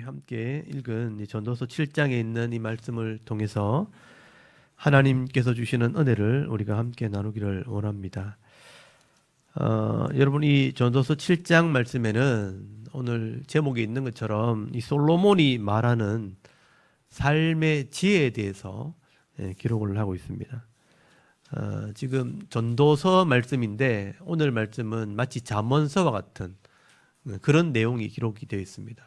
함께 읽은 전도서 7장에 있는 이 말씀을 통해서 하나님께서 주시는 은혜를 우리가 함께 나누기를 원합니다. 여러분, 이 전도서 7장 말씀에는 오늘 제목에 있는 것처럼 이 솔로몬이 말하는 삶의 지혜에 대해서 기록을 하고 있습니다. 지금 전도서 말씀인데 오늘 말씀은 마치 잠언서와 같은 그런 내용이 기록이 되어 있습니다.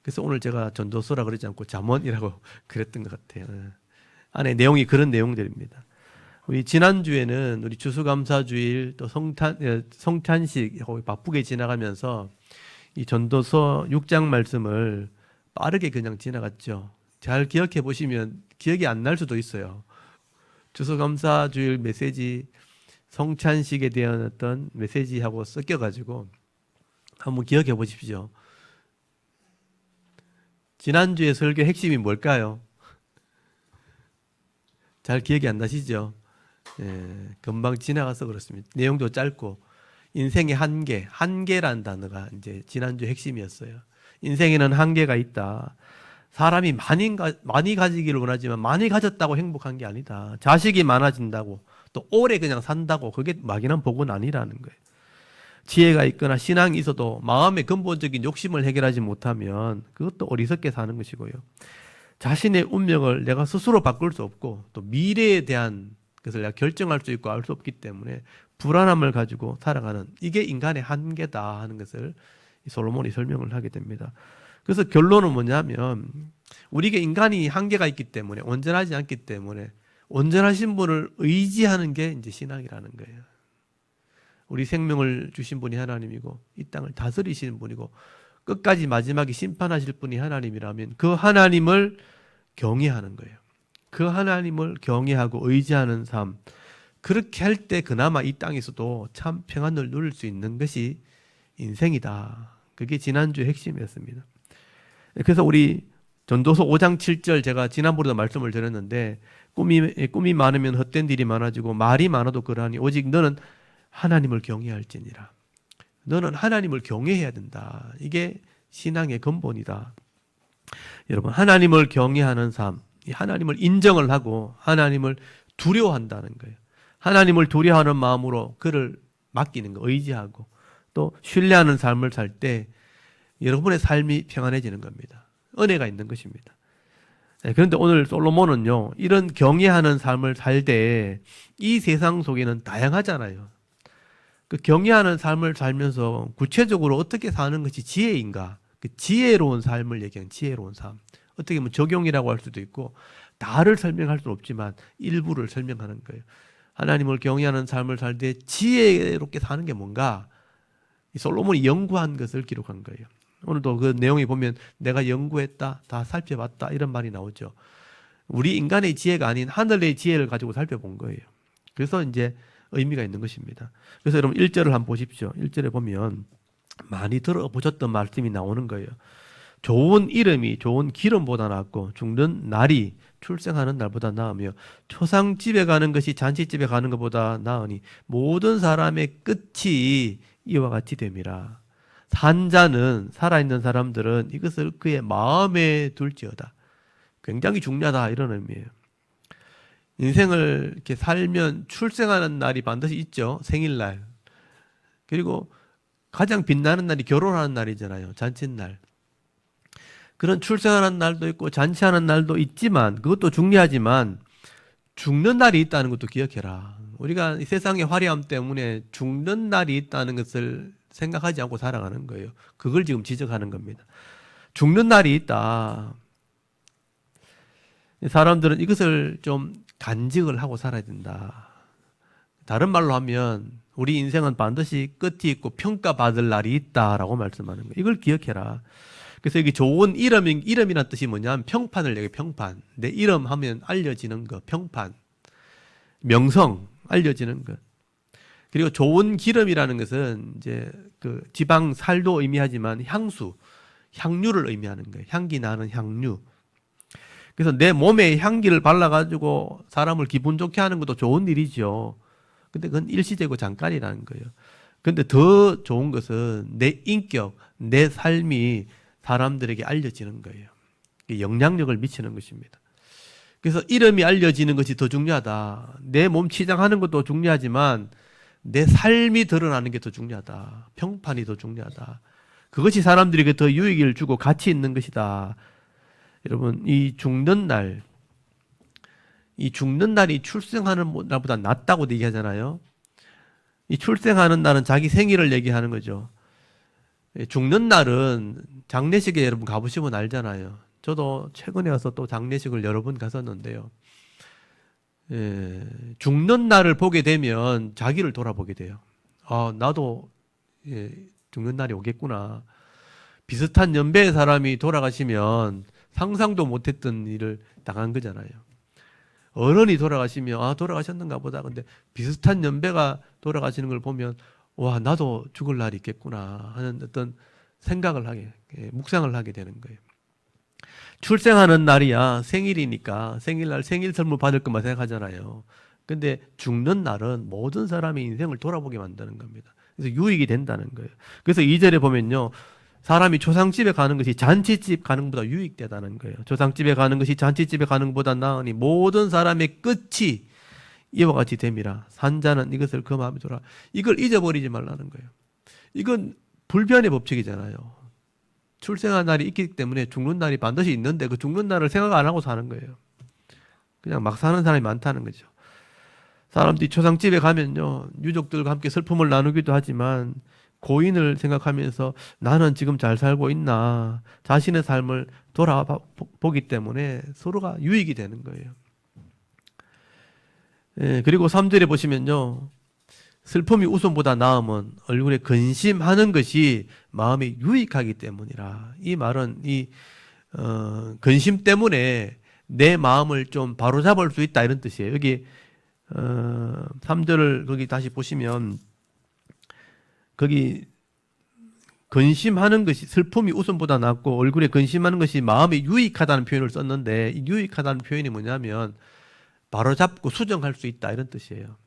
그래서 오늘 제가 전도서라 그러지 않고 잠언이라고 그랬던 것 같아요. 안에 내용이 그런 내용들입니다. 우리 지난주에는 우리 추수감사주일 또 성탄식 바쁘게 지나가면서 이 전도서 6장 말씀을 빠르게 그냥 지나갔죠. 잘 기억해 보시면 기억이 안 날 수도 있어요. 추수감사주일 메시지, 성찬식에 대한 어떤 메시지하고 섞여가지고 한번 기억해 보십시오. 지난주에 설교 핵심이 뭘까요? 잘 기억이 안 나시죠? 금방 지나가서 그렇습니다. 내용도 짧고 인생의 한계란 단어가 이제 지난주 핵심이었어요. 인생에는 한계가 있다. 사람이 많이 가지기를 원하지만 많이 가졌다고 행복한 게 아니다. 자식이 많아진다고 또 오래 그냥 산다고 그게 막연한 복은 아니라는 거예요. 지혜가 있거나 신앙이 있어도 마음의 근본적인 욕심을 해결하지 못하면 그것도 어리석게 사는 것이고요. 자신의 운명을 내가 스스로 바꿀 수 없고 또 미래에 대한 것을 내가 결정할 수 있고 알 수 없기 때문에 불안함을 가지고 살아가는 이게 인간의 한계다 하는 것을 솔로몬이 설명을 하게 됩니다. 그래서 결론은 뭐냐면 우리에게 인간이 한계가 있기 때문에 온전하지 않기 때문에 온전하신 분을 의지하는 게 이제 신앙이라는 거예요. 우리 생명을 주신 분이 하나님이고 이 땅을 다스리시는 분이고 끝까지 마지막에 심판하실 분이 하나님이라면 그 하나님을 경외하는 거예요. 그 하나님을 경외하고 의지하는 삶, 그렇게 할 때 그나마 이 땅에서도 참 평안을 누릴 수 있는 것이 인생이다. 그게 지난주의 핵심이었습니다. 그래서 우리 전도서 5장 7절 제가 지난번에도 말씀을 드렸는데 꿈이 많으면 헛된 일이 많아지고 말이 많아도 그러하니 오직 너는 하나님을 경외할지니라. 너는 하나님을 경외해야 된다. 이게 신앙의 근본이다. 여러분, 하나님을 경외하는 삶, 하나님을 인정을 하고 하나님을 두려워한다는 거예요. 하나님을 두려워하는 마음으로 그를 맡기는 거, 의지하고 또 신뢰하는 삶을 살 때 여러분의 삶이 평안해지는 겁니다. 은혜가 있는 것입니다. 그런데 오늘 솔로몬은요, 이런 경외하는 삶을 살 때 이 세상 속에는 다양하잖아요. 그 경외하는 삶을 살면서 구체적으로 어떻게 사는 것이 지혜인가? 그 지혜로운 삶을 얘기하는 지혜로운 삶. 어떻게 보면 적용이라고 할 수도 있고 다를 설명할 수는 없지만 일부를 설명하는 거예요. 하나님을 경외하는 삶을 살 때 지혜롭게 사는 게 뭔가? 이 솔로몬이 연구한 것을 기록한 거예요. 오늘도 그 내용이 보면 내가 연구했다, 다 살펴봤다 이런 말이 나오죠. 우리 인간의 지혜가 아닌 하늘의 지혜를 가지고 살펴본 거예요. 그래서 이제 의미가 있는 것입니다. 그래서 여러분 1절을 한번 보십시오. 1절에 보면 많이 들어보셨던 말씀이 나오는 거예요. 좋은 이름이 좋은 기름보다 낫고 죽는 날이 출생하는 날보다 나으며 초상집에 가는 것이 잔치집에 가는 것보다 나으니 모든 사람의 끝이 이와 같이 됨이라. 산자는 살아있는 사람들은 이것을 그의 마음에 둘지어다. 굉장히 중요하다 이런 의미예요. 인생을 이렇게 살면 출생하는 날이 반드시 있죠. 생일날. 그리고 가장 빛나는 날이 결혼하는 날이잖아요. 잔칫날. 그런 출생하는 날도 있고 잔치하는 날도 있지만 그것도 중요하지만 죽는 날이 있다는 것도 기억해라. 우리가 이 세상의 화려함 때문에 죽는 날이 있다는 것을 생각하지 않고 살아가는 거예요. 그걸 지금 지적하는 겁니다. 죽는 날이 있다. 사람들은 이것을 좀 간직을 하고 살아야 된다. 다른 말로 하면 우리 인생은 반드시 끝이 있고 평가받을 날이 있다라고 말씀하는 거예요. 이걸 기억해라. 그래서 여기 좋은 이름이란 뜻이 뭐냐면 평판을 얘기해요. 평판. 내 이름 하면 알려지는 거. 평판. 명성. 알려지는 것. 그리고 좋은 기름이라는 것은 이제 그 지방 살도 의미하지만 향유를 의미하는 거예요. 향기 나는 향유. 그래서 내 몸에 향기를 발라가지고 사람을 기분 좋게 하는 것도 좋은 일이죠. 근데 그건 일시적이고 잠깐이라는 거예요. 근데 더 좋은 것은 내 인격, 내 삶이 사람들에게 알려지는 거예요. 영향력을 미치는 것입니다. 그래서 이름이 알려지는 것이 더 중요하다. 내 몸 치장하는 것도 중요하지만 내 삶이 드러나는 게 더 중요하다. 평판이 더 중요하다. 그것이 사람들에게 더 유익을 주고 가치 있는 것이다. 여러분, 이 죽는 날이 출생하는 날보다 낫다고 얘기하잖아요. 이 출생하는 날은 자기 생일을 얘기하는 거죠. 죽는 날은 장례식에 여러분 가보시면 알잖아요. 저도 최근에 와서 또 장례식을 여러 번 갔었는데요. 죽는 날을 보게 되면 자기를 돌아보게 돼요. 아, 나도 죽는 날이 오겠구나. 비슷한 연배의 사람이 돌아가시면 상상도 못했던 일을 당한 거잖아요. 어른이 돌아가시면 아, 돌아가셨는가 보다. 근데 비슷한 연배가 돌아가시는 걸 보면 와, 나도 죽을 날이 있겠구나 하는 어떤 생각을 묵상을 하게 되는 거예요. 출생하는 날이야 생일이니까 생일날 생일 선물 받을 것만 생각하잖아요. 근데 죽는 날은 모든 사람의 인생을 돌아보게 만드는 겁니다. 그래서 유익이 된다는 거예요. 그래서 2절에 보면요, 사람이 조상집에 가는 것이 잔치집 가는 것보다 유익되다는 거예요. 조상집에 가는 것이 잔치집에 가는 것보다 나으니 모든 사람의 끝이 이와 같이 됨이라. 산자는 이것을 그 마음에 돌아. 이걸 잊어버리지 말라는 거예요. 이건 불변의 법칙이잖아요. 출생한 날이 있기 때문에 죽는 날이 반드시 있는데 그 죽는 날을 생각 안 하고 사는 거예요. 그냥 막 사는 사람이 많다는 거죠. 사람들이 초상집에 가면요, 유족들과 함께 슬픔을 나누기도 하지만 고인을 생각하면서 나는 지금 잘 살고 있나 자신의 삶을 돌아보기 때문에 서로가 유익이 되는 거예요. 그리고 3절에 보시면요, 슬픔이 웃음보다 나음은 얼굴에 근심하는 것이 마음이 유익하기 때문이라. 이 말은 근심 때문에 내 마음을 좀 바로잡을 수 있다 이런 뜻이에요. 여기 3절을 거기 다시 보시면 거기 근심하는 것이 슬픔이 웃음보다 낫고 얼굴에 근심하는 것이 마음이 유익하다는 표현을 썼는데 이 유익하다는 표현이 뭐냐면 바로잡고 수정할 수 있다 이런 뜻이에요.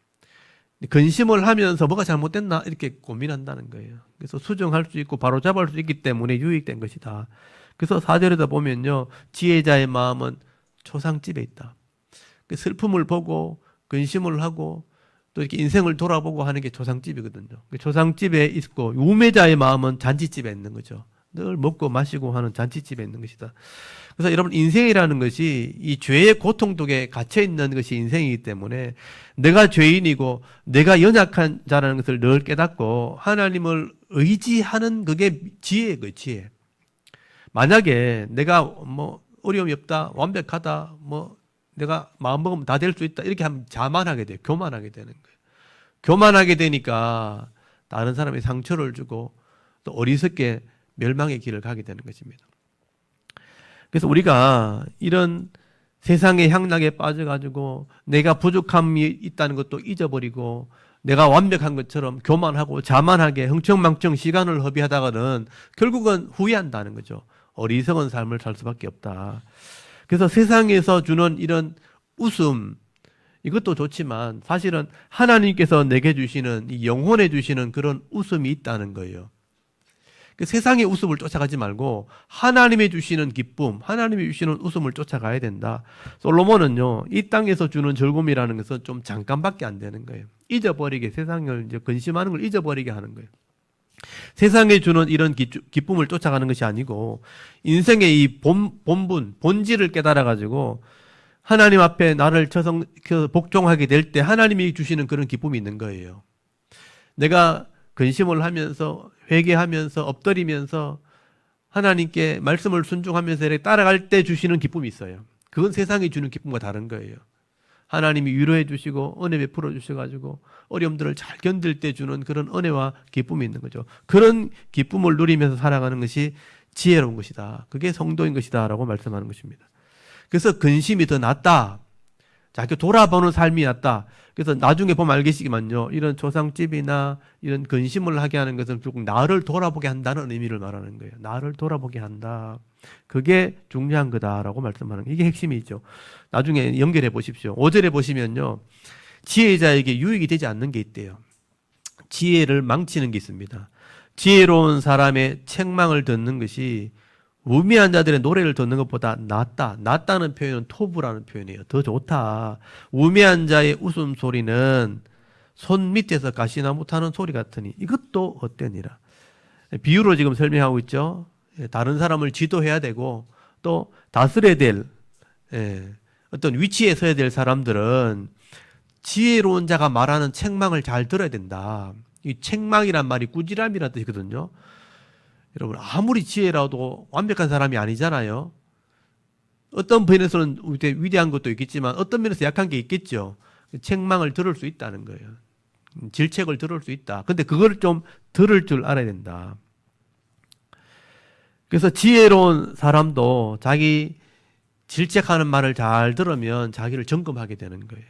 근심을 하면서 뭐가 잘못됐나 이렇게 고민한다는 거예요. 그래서 수정할 수 있고 바로잡을 수 있기 때문에 유익된 것이다. 그래서 4절에다 보면요, 지혜자의 마음은 초상집에 있다. 슬픔을 보고 근심을 하고 또 이렇게 인생을 돌아보고 하는 게 초상집이거든요. 초상집에 있고 우매자의 마음은 잔치집에 있는 거죠. 늘 먹고 마시고 하는 잔치집에 있는 것이다. 그래서 여러분, 인생이라는 것이 이 죄의 고통 속에 갇혀 있는 것이 인생이기 때문에 내가 죄인이고 내가 연약한 자라는 것을 늘 깨닫고 하나님을 의지하는 그게 지혜예요, 그 지혜. 만약에 내가 뭐 어려움이 없다, 완벽하다, 뭐 내가 마음먹으면 다 될 수 있다 이렇게 하면 자만하게 돼요. 교만하게 되는 거예요. 교만하게 되니까 다른 사람의 상처를 주고 또 어리석게 멸망의 길을 가게 되는 것입니다. 그래서 우리가 이런 세상의 향락에 빠져가지고 내가 부족함이 있다는 것도 잊어버리고 내가 완벽한 것처럼 교만하고 자만하게 흥청망청 시간을 허비하다가는 결국은 후회한다는 거죠. 어리석은 삶을 살 수밖에 없다. 그래서 세상에서 주는 이런 웃음, 이것도 좋지만 사실은 하나님께서 내게 주시는 이 영혼에 주시는 그런 웃음이 있다는 거예요. 세상의 웃음을 쫓아가지 말고 하나님이 주시는 기쁨, 하나님이 주시는 웃음을 쫓아가야 된다. 솔로몬은요, 이 땅에서 주는 즐거움이라는 것은 좀 잠깐밖에 안 되는 거예요. 잊어버리게, 세상을 이제 근심하는 걸 잊어버리게 하는 거예요. 세상에 주는 이런 기쁨을 쫓아가는 것이 아니고 인생의 이 본질을 깨달아가지고 하나님 앞에 나를 복종하게 될 때 하나님이 주시는 그런 기쁨이 있는 거예요. 내가 근심을 하면서 회개하면서 엎드리면서 하나님께 말씀을 순종하면서 이렇게 따라갈 때 주시는 기쁨이 있어요. 그건 세상이 주는 기쁨과 다른 거예요. 하나님이 위로해 주시고 은혜 베풀어 주셔가지고 어려움들을 잘 견딜 때 주는 그런 은혜와 기쁨이 있는 거죠. 그런 기쁨을 누리면서 살아가는 것이 지혜로운 것이다. 그게 성도인 것이다 라고 말씀하는 것입니다. 그래서 근심이 더 낫다. 자, 이렇게 돌아보는 삶이 낫다. 그래서 나중에 보면 알겠지만요, 이런 조상집이나 이런 근심을 하게 하는 것은 결국 나를 돌아보게 한다는 의미를 말하는 거예요. 나를 돌아보게 한다. 그게 중요한 거다라고 말씀하는 거예요. 이게 핵심이죠. 나중에 연결해 보십시오. 5절에 보시면요, 지혜자에게 유익이 되지 않는 게 있대요. 지혜를 망치는 게 있습니다. 지혜로운 사람의 책망을 듣는 것이 우매한 자들의 노래를 듣는 것보다 낫다. 낫다는 표현은 토부라는 표현이에요. 더 좋다. 우매한 자의 웃음소리는 손 밑에서 가시나무 타는 소리 같으니 이것도 어때니라. 비유로 지금 설명하고 있죠. 다른 사람을 지도해야 되고 또 다스려야 될 어떤 위치에 서야 될 사람들은 지혜로운 자가 말하는 책망을 잘 들어야 된다. 이 책망이란 말이 꾸지람이라는 뜻이거든요. 여러분 아무리 지혜라도 완벽한 사람이 아니잖아요. 어떤 면에서는 위대한 것도 있겠지만 어떤 면에서 약한 게 있겠죠. 책망을 들을 수 있다는 거예요. 질책을 들을 수 있다. 근데 그걸 좀 들을 줄 알아야 된다. 그래서 지혜로운 사람도 자기 질책하는 말을 잘 들으면 자기를 점검하게 되는 거예요.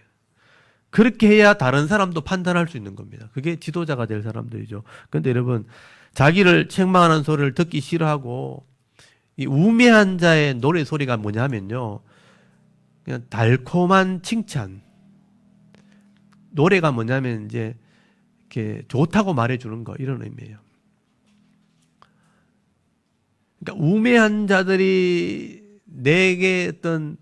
그렇게 해야 다른 사람도 판단할 수 있는 겁니다. 그게 지도자가 될 사람들이죠. 그런데 여러분 자기를 책망하는 소리를 듣기 싫어하고 이 우매한 자의 노래 소리가 뭐냐면요. 그냥 달콤한 칭찬. 노래가 뭐냐면 이제 이렇게 좋다고 말해주는 거 이런 의미예요. 그러니까 우매한 자들이 내게 어떤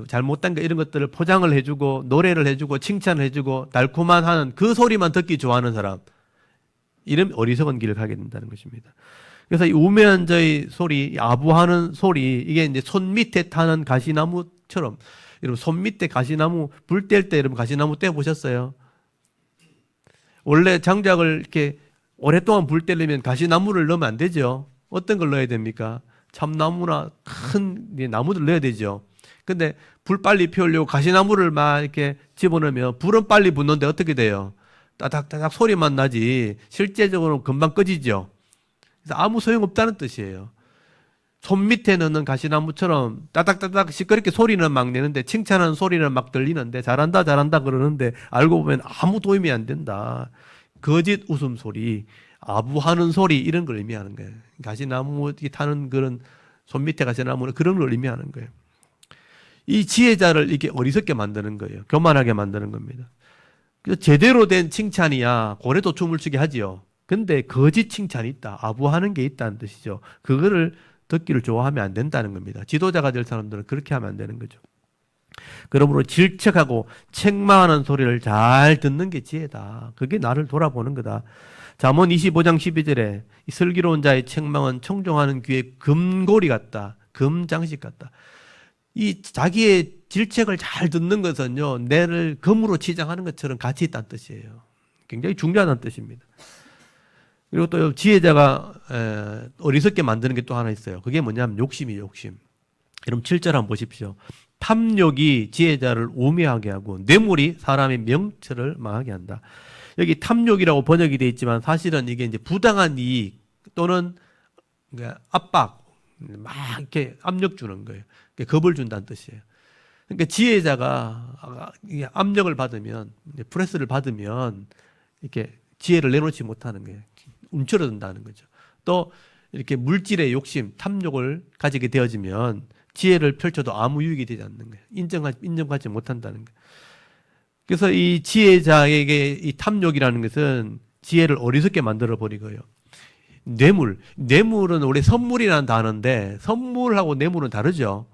잘못된 거 이런 것들을 포장을 해주고 노래를 해주고 칭찬을 해주고 달콤한 하는 그 소리만 듣기 좋아하는 사람 이런 어리석은 길을 가게 된다는 것입니다. 그래서 이 우매한 자의 소리, 아부하는 소리 이게 이제 손 밑에 타는 가시나무처럼 여러분 손 밑에 가시나무 불 뗄 때 여러분 가시나무 떼어 보셨어요? 원래 장작을 이렇게 오랫동안 불 떼려면 가시나무를 넣으면 안 되죠. 어떤 걸 넣어야 됩니까? 참나무나 큰 나무들 넣어야 되죠. 근데 불 빨리 피우려고 가시나무를 막 이렇게 집어넣으면 불은 빨리 붙는데 어떻게 돼요? 따닥따닥 소리만 나지 실제적으로 금방 꺼지죠. 그래서 아무 소용없다는 뜻이에요. 손 밑에 넣는 가시나무처럼 따닥따닥 시끄럽게 소리는 막 내는데 칭찬하는 소리는 막 들리는데 잘한다 잘한다 그러는데 알고 보면 아무 도움이 안 된다. 거짓 웃음소리, 아부하는 소리 이런 걸 의미하는 거예요. 가시나무 타는 그런 손 밑에 가시나무는 그런 걸 의미하는 거예요. 이 지혜자를 이렇게 어리석게 만드는 거예요. 교만하게 만드는 겁니다. 그래서 제대로 된 칭찬이야 고래도 춤을 추게 하지요. 근데 거짓 칭찬이 있다. 아부하는 게 있다는 뜻이죠. 그거를 듣기를 좋아하면 안 된다는 겁니다. 지도자가 될 사람들은 그렇게 하면 안 되는 거죠. 그러므로 질책하고 책망하는 소리를 잘 듣는 게 지혜다. 그게 나를 돌아보는 거다. 잠언 25장 12절에 이 슬기로운 자의 책망은 청종하는 귀에 금고리 같다. 금장식 같다. 이 자기의 질책을 잘 듣는 것은요, 내를 금으로 치장하는 것처럼 가치 있다는 뜻이에요. 굉장히 중요하다는 뜻입니다. 그리고 또 지혜자가 어리석게 만드는 게 또 하나 있어요. 그게 뭐냐면 욕심이에요, 욕심. 여러분 7절 한번 보십시오. 탐욕이 지혜자를 우매하게 하고 뇌물이 사람의 명철을 망하게 한다. 여기 탐욕이라고 번역이 되어 있지만 사실은 이게 이제 부당한 이익 또는 압박, 막 이렇게 압력 주는 거예요. 겁을 준다는 뜻이에요. 그러니까 지혜자가 압력을 받으면, 프레스를 받으면 이렇게 지혜를 내놓지 못하는 거예요. 움츠러든다는 거죠. 또 이렇게 물질의 욕심, 탐욕을 가지게 되어지면 지혜를 펼쳐도 아무 유익이 되지 않는 거예요. 인정받지 못한다는 거예요. 그래서 이 지혜자에게 이 탐욕이라는 것은 지혜를 어리석게 만들어 버리고요. 뇌물은 원래 선물이라는 단어인데 선물하고 뇌물은 다르죠.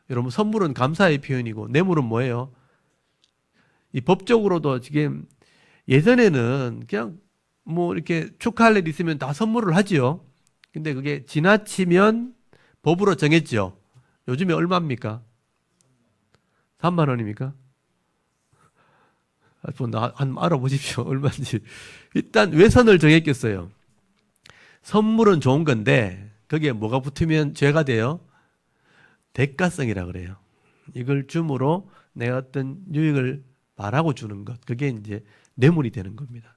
여러분 선물은 감사의 표현이고 뇌물은 뭐예요? 이 법적으로도 지금 예전에는 그냥 뭐 이렇게 축하할 일 있으면 다 선물을 하지요. 근데 그게 지나치면 법으로 정했죠. 요즘에 얼마입니까? 3만 원입니까? 한번 알아보십시오. 얼마인지. 일단 왜 선을 정했겠어요? 선물은 좋은 건데 거기에 뭐가 붙으면 죄가 돼요? 대가성이라 그래요. 이걸 줌으로 내가 어떤 유익을 말하고 주는 것. 그게 이제 뇌물이 되는 겁니다.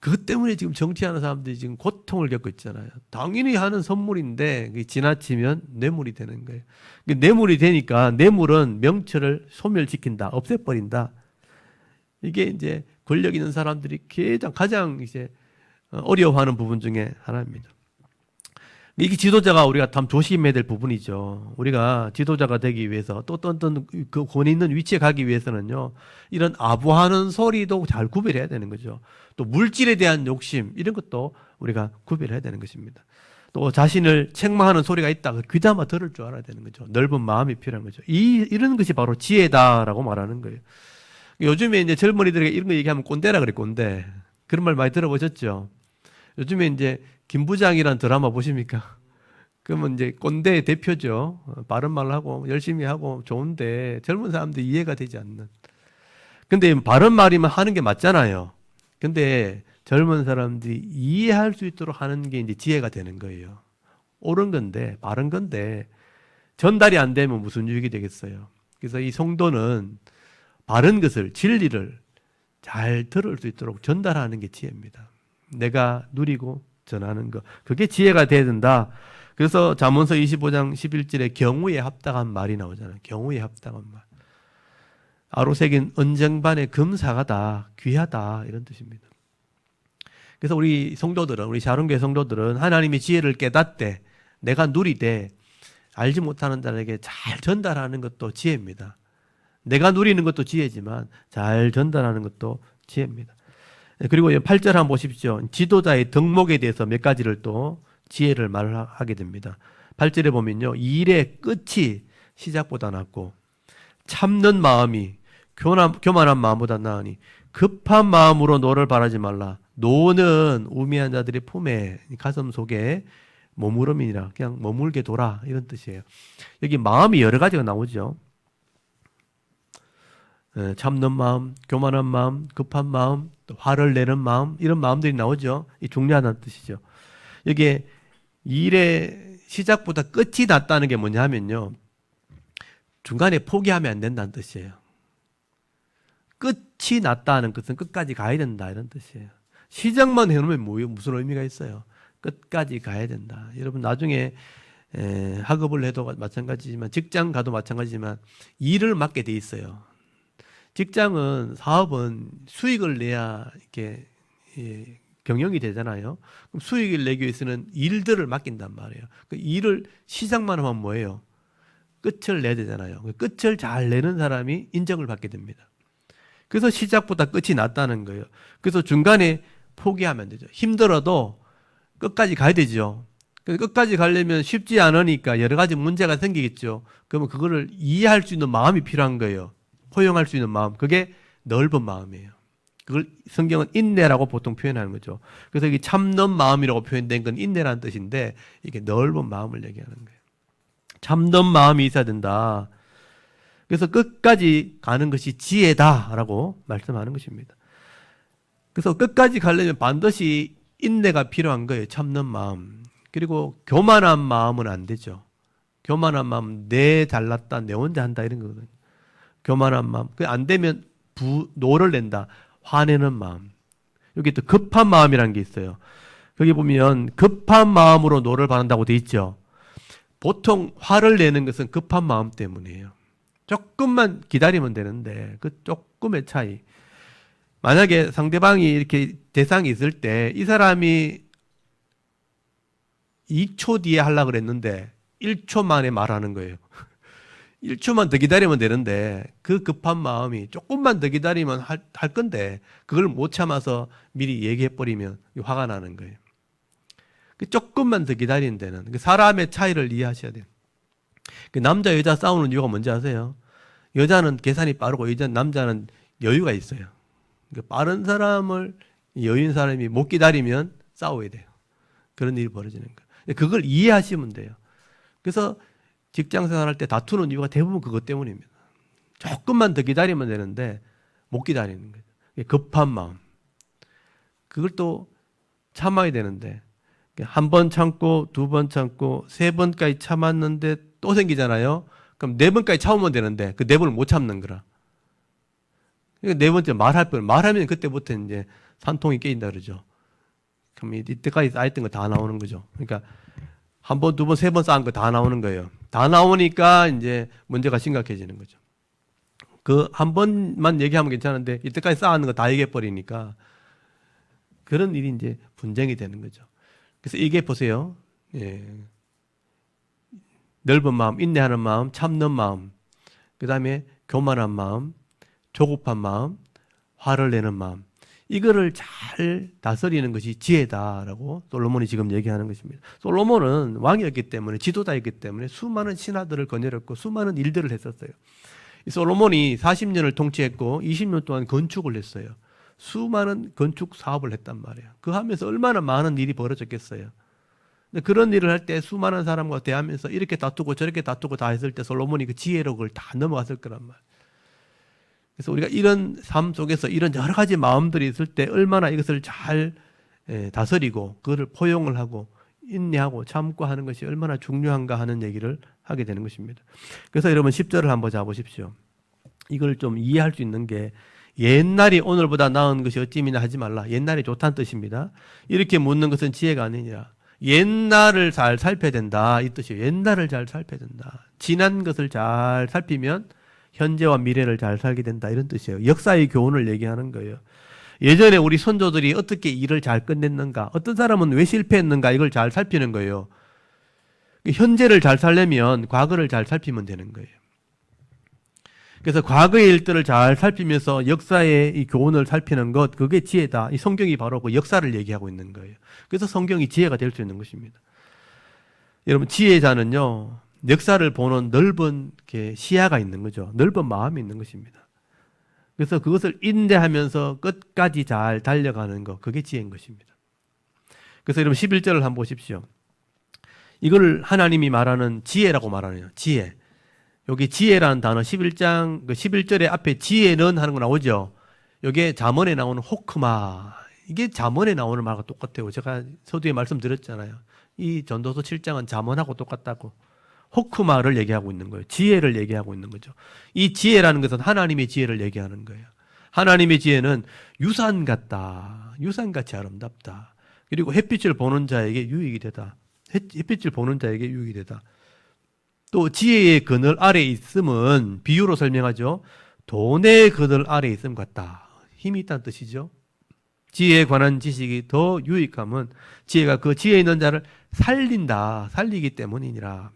그것 때문에 지금 정치하는 사람들이 지금 고통을 겪고 있잖아요. 당연히 하는 선물인데 그게 지나치면 뇌물이 되는 거예요. 뇌물이 되니까 뇌물은 명철을 소멸시킨다, 없애버린다. 이게 이제 권력 있는 사람들이 가장 이제 어려워하는 부분 중에 하나입니다. 이게 지도자가 우리가 참 조심해야 될 부분이죠. 우리가 지도자가 되기 위해서 또 어떤 그 권위 있는 위치에 가기 위해서는요, 이런 아부하는 소리도 잘 구별해야 되는 거죠. 또 물질에 대한 욕심 이런 것도 우리가 구별해야 되는 것입니다. 또 자신을 책망하는 소리가 있다. 귀담아 들을 줄 알아야 되는 거죠. 넓은 마음이 필요한 거죠. 이런 것이 바로 지혜다라고 말하는 거예요. 요즘에 이제 젊은이들에게 이런 거 얘기하면 꼰대라 그래, 꼰대. 그런 말 많이 들어보셨죠? 요즘에 이제 김부장이라는 드라마 보십니까? 그러면 이제 꼰대의 대표죠. 바른 말을 하고 열심히 하고 좋은데 젊은 사람들이 이해가 되지 않는. 근데 바른 말이면 하는 게 맞잖아요. 근데 젊은 사람들이 이해할 수 있도록 하는 게 이제 지혜가 되는 거예요. 옳은 건데, 바른 건데, 전달이 안 되면 무슨 유익이 되겠어요. 그래서 이 성도는 바른 것을, 진리를 잘 들을 수 있도록 전달하는 게 지혜입니다. 내가 누리고 전하는 것. 그게 지혜가 돼야 된다. 그래서 잠언서 25장 11절에 경우에 합당한 말이 나오잖아요. 경우에 합당한 말. 아로새긴 언쟁반의 금사가다, 귀하다 이런 뜻입니다. 그래서 우리 성도들은, 우리 샤론교회 성도들은 하나님의 지혜를 깨닫되 내가 누리되 알지 못하는 자에게 잘 전달하는 것도 지혜입니다. 내가 누리는 것도 지혜지만 잘 전달하는 것도 지혜입니다. 그리고 8절 한번 보십시오. 지도자의 덕목에 대해서 몇 가지를 또 지혜를 말하게 됩니다. 8절에 보면요. 일의 끝이 시작보다 낫고 참는 마음이 교만한 마음보다 나으니 급한 마음으로 노를 바라지 말라. 노는 우매한 자들의 품에 가슴 속에 머무름이니라. 그냥 머물게 둬라 이런 뜻이에요. 여기 마음이 여러 가지가 나오죠. 참는 마음, 교만한 마음, 급한 마음, 또 화를 내는 마음 이런 마음들이 나오죠. 이 중요하다는 뜻이죠. 여기에 일의 시작보다 끝이 낫다는 게 뭐냐 하면요. 중간에 포기하면 안 된다는 뜻이에요. 끝이 낫다는 것은 끝까지 가야 된다 이런 뜻이에요. 시작만 해놓으면 무슨 의미가 있어요. 끝까지 가야 된다. 여러분 나중에 학업을 해도 마찬가지지만 직장 가도 마찬가지지만 일을 맡게 돼 있어요. 직장은 사업은 수익을 내야 이렇게 경영이 되잖아요. 그럼 수익을 내기 위해서는 일들을 맡긴단 말이에요. 그 일을 시작만 하면 뭐예요? 끝을 내야 되잖아요. 끝을 잘 내는 사람이 인정을 받게 됩니다. 그래서 시작보다 끝이 낫다는 거예요. 그래서 중간에 포기하면 되죠. 힘들어도 끝까지 가야 되죠. 끝까지 가려면 쉽지 않으니까 여러 가지 문제가 생기겠죠. 그러면 그거를 이해할 수 있는 마음이 필요한 거예요. 포용할 수 있는 마음. 그게 넓은 마음이에요. 그걸 성경은 인내라고 보통 표현하는 거죠. 그래서 이게 참는 마음이라고 표현된 건 인내라는 뜻인데 이게 넓은 마음을 얘기하는 거예요. 참는 마음이 있어야 된다. 그래서 끝까지 가는 것이 지혜다라고 말씀하는 것입니다. 그래서 끝까지 가려면 반드시 인내가 필요한 거예요. 참는 마음. 그리고 교만한 마음은 안 되죠. 교만한 마음, 내 잘났다, 내 혼자 한다 이런 거거든요. 교만한 마음. 그 안 되면 노를 낸다. 화내는 마음. 여기 또 급한 마음이라는 게 있어요. 거기 보면 급한 마음으로 노를 바란다고 돼 있죠. 보통 화를 내는 것은 급한 마음 때문이에요. 조금만 기다리면 되는데 그 조금의 차이. 만약에 상대방이 이렇게 대상이 있을 때 이 사람이 2초 뒤에 하려고 그랬는데 1초 만에 말하는 거예요. 1초만 더 기다리면 되는데 그 급한 마음이 조금만 더 기다리면 할 건데 그걸 못 참아서 미리 얘기해버리면 화가 나는 거예요. 조금만 더 기다리는 데는 사람의 차이를 이해하셔야 돼요. 남자 여자 싸우는 이유가 뭔지 아세요? 여자는 계산이 빠르고 남자는 여유가 있어요. 빠른 사람을 여유인 사람이 못 기다리면 싸워야 돼요. 그런 일이 벌어지는 거예요. 그걸 이해하시면 돼요. 그래서 직장 생활할 때 다투는 이유가 대부분 그것 때문입니다. 조금만 더 기다리면 되는데 못 기다리는 거예요. 급한 마음. 그걸 또 참아야 되는데 한 번 참고 두 번 참고 세 번까지 참았는데 또 생기잖아요. 그럼 네 번까지 참으면 되는데 그 네 번을 못 참는 거라. 네 번째 말하면 그때부터 이제 산통이 깨진다 그러죠. 그럼 이때까지 쌓였던 거 다 나오는 거죠. 그러니까 한 번, 두 번, 세 번 쌓은 거 다 나오는 거예요. 다 나오니까 이제 문제가 심각해지는 거죠. 그 한 번만 얘기하면 괜찮은데 이때까지 쌓아놓은 거 다 얘기해버리니까 그런 일이 이제 분쟁이 되는 거죠. 그래서 이게 보세요. 예. 넓은 마음, 인내하는 마음, 참는 마음, 그 다음에 교만한 마음, 조급한 마음, 화를 내는 마음. 이거를 잘 다스리는 것이 지혜다라고 솔로몬이 지금 얘기하는 것입니다. 솔로몬은 왕이었기 때문에, 지도자였기 때문에 수많은 신하들을 거느렸고 수많은 일들을 했었어요. 이 솔로몬이 40년을 통치했고 20년 동안 건축을 했어요. 수많은 건축 사업을 했단 말이에요. 그 하면서 얼마나 많은 일이 벌어졌겠어요. 근데 그런 일을 할 때 수많은 사람과 대하면서 이렇게 다투고 저렇게 다투고 다 했을 때 솔로몬이 그 지혜로 그걸 다 넘어갔을 거란 말이에요. 그래서 우리가 이런 삶 속에서 이런 여러 가지 마음들이 있을 때 얼마나 이것을 잘 다스리고 그거를 포용을 하고 인내하고 참고 하는 것이 얼마나 중요한가 하는 얘기를 하게 되는 것입니다. 그래서 여러분 10절을 한번 잡으십시오. 이걸 좀 이해할 수 있는 게 옛날이 오늘보다 나은 것이 어찌미냐 하지 말라. 옛날이 좋다는 뜻입니다. 이렇게 묻는 것은 지혜가 아니니라. 옛날을 잘 살펴야 된다 이 뜻이에요. 옛날을 잘 살펴야 된다. 지난 것을 잘 살피면 현재와 미래를 잘 살게 된다 이런 뜻이에요. 역사의 교훈을 얘기하는 거예요. 예전에 우리 선조들이 어떻게 일을 잘 끝냈는가, 어떤 사람은 왜 실패했는가 이걸 잘 살피는 거예요. 현재를 잘 살려면 과거를 잘 살피면 되는 거예요. 그래서 과거의 일들을 잘 살피면서 역사의 이 교훈을 살피는 것, 그게 지혜다. 이 성경이 바로 그 역사를 얘기하고 있는 거예요. 그래서 성경이 지혜가 될 수 있는 것입니다. 여러분 지혜자는요, 역사를 보는 넓은 시야가 있는 거죠. 넓은 마음이 있는 것입니다. 그래서 그것을 인내하면서 끝까지 잘 달려가는 것, 그게 지혜인 것입니다. 그래서 여러분 11절을 한번 보십시오. 이걸 하나님이 말하는 지혜라고 말하네요. 지혜. 여기 지혜라는 단어 11장 11절에 앞에 지혜는 하는 거 나오죠. 여기에 잠언에 나오는 호크마, 이게 잠언에 나오는 말과 똑같아요. 제가 서두에 말씀드렸잖아요. 이 전도서 7장은 잠언하고 똑같다고. 호크마를 얘기하고 있는 거예요. 지혜를 얘기하고 있는 거죠. 이 지혜라는 것은 하나님의 지혜를 얘기하는 거예요. 하나님의 지혜는 유산 같다. 유산같이 아름답다. 그리고 햇빛을 보는 자에게 유익이 되다. 햇빛을 보는 자에게 유익이 되다. 또 지혜의 그늘 아래에 있음은 비유로 설명하죠. 돈의 그늘 아래에 있음 같다. 힘이 있다는 뜻이죠. 지혜에 관한 지식이 더 유익함은 지혜가 그 지혜 있는 자를 살린다. 살리기 때문이니라.